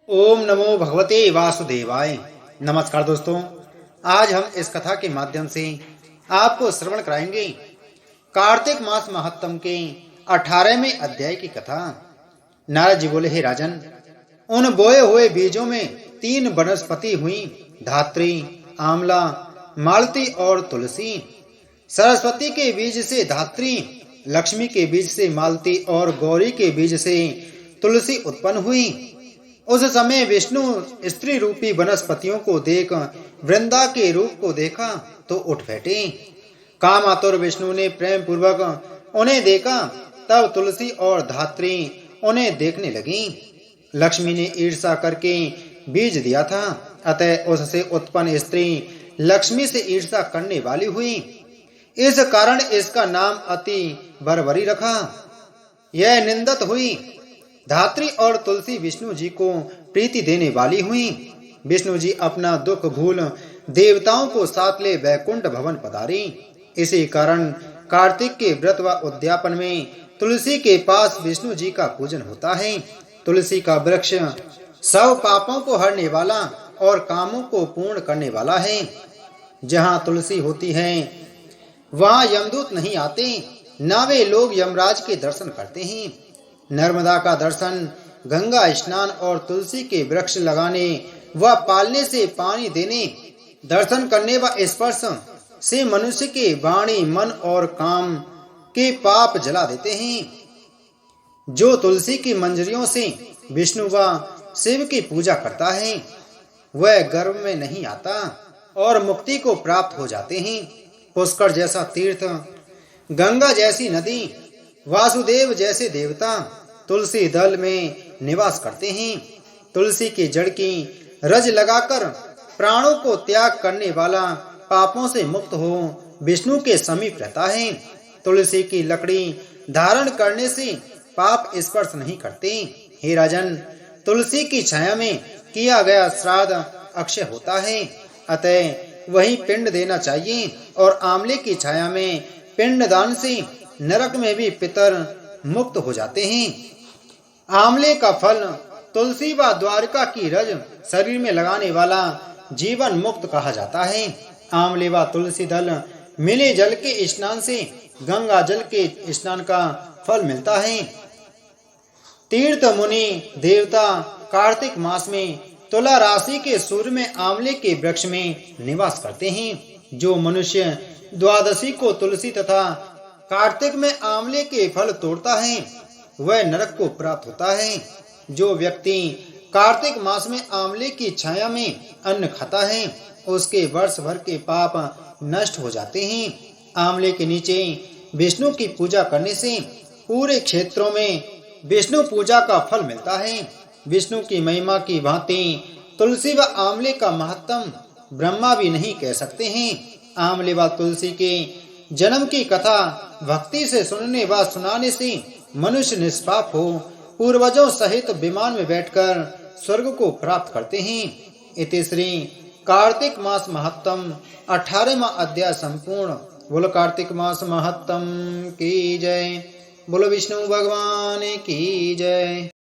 ओम नमो भगवते वासुदेवाय। नमस्कार दोस्तों, आज हम इस कथा के माध्यम से आपको श्रवण कराएंगे कार्तिक मास महात्म के 18वें अध्याय की कथा। नारद जी बोले, हे राजन, उन बोए हुए बीजों में 3 वनस्पति हुई, धात्री, आंवला, मालती और तुलसी। सरस्वती के बीज से धात्री, लक्ष्मी के बीज से मालती और गौरी के बीज से तुलसी उत्पन्न हुई। उस समय विष्णु स्त्री रूपी वनस्पतियों को देख वृंदा के रूप को देखा तो उठ बैठे। कामातुर विष्णु ने प्रेम पूर्वक उन्हें देखा, तब तुलसी और धात्री उन्हें देखने लगी। लक्ष्मी ने ईर्ष्या करके बीज दिया था, अतः उससे उत्पन्न स्त्री लक्ष्मी से ईर्ष्या करने वाली हुई। इस कारण इसका नाम अति बर्बरी रखा। यह निंदित हुई। धात्री और तुलसी विष्णु जी को प्रीति देने वाली हुई। विष्णु जी अपना दुख भूल देवताओं को साथ ले वैकुंठ भवन पधारी। इसी कारण कार्तिक के व्रत व उद्यापन में तुलसी के पास विष्णु जी का पूजन होता है। तुलसी का वृक्ष सब पापों को हरने वाला और कामों को पूर्ण करने वाला है। जहाँ तुलसी होती है वहाँ यमदूत नहीं आते, न वे लोग यमराज के दर्शन करते हैं। नर्मदा का दर्शन, गंगा स्नान और तुलसी के वृक्ष लगाने व पालने से पानी देने, दर्शन करने व स्पर्श से मनुष्य के वाणी, मन और काम के पाप जला देते हैं। जो तुलसी की मंजरियों से विष्णु व शिव की पूजा करता है वह गर्भ में नहीं आता और मुक्ति को प्राप्त हो जाते हैं। पुष्कर जैसा तीर्थ, गंगा जैसी नदी, वासुदेव जैसे देवता तुलसी दल में निवास करते हैं। तुलसी की जड़ की रज लगाकर प्राणों को त्याग करने वाला पापों से मुक्त हो विष्णु के समीप रहता है। तुलसी की लकड़ी धारण करने से पाप स्पर्श नहीं करते। हे राजन, तुलसी की छाया में किया गया श्राद्ध अक्षय होता है, अतः वही पिंड देना चाहिए। और आंवले की छाया में पिंडदान से नरक में भी पितर मुक्त हो जाते हैं। आंवले का फल तुलसी व द्वारका की रज शरीर में लगाने वाला जीवन मुक्त कहा जाता है। आंवले व तुलसी दल मिले जल के स्नान से गंगा जल के स्नान का फल मिलता है। तीर्थ मुनि देवता कार्तिक मास में तुला राशि के सूर्य में आंवले के वृक्ष में निवास करते हैं। जो मनुष्य द्वादशी को तुलसी तथा कार्तिक में आंवले के फल तोड़ता है वह नरक को प्राप्त होता है। जो व्यक्ति कार्तिक मास में आंवले की छाया में अन्न खाता है उसके वर्ष भर के पाप नष्ट हो जाते हैं। आंवले के नीचे विष्णु की पूजा करने से पूरे क्षेत्रों में विष्णु पूजा का फल मिलता है। विष्णु की महिमा की भांति तुलसी व आंवले का महत्तम ब्रह्मा भी नहीं कह सकते हैं। आंवले व तुलसी के जन्म की कथा भक्ति से सुनने व सुनाने से मनुष्य निष्पाप हो पूर्वजों सहित विमान में बैठकर स्वर्ग को प्राप्त करते हैं। इति श्री कार्तिक मास महत्तम 18वां अध्याय संपूर्ण। बोलो कार्तिक मास महत्तम की जय। बोलो विष्णु भगवान की जय।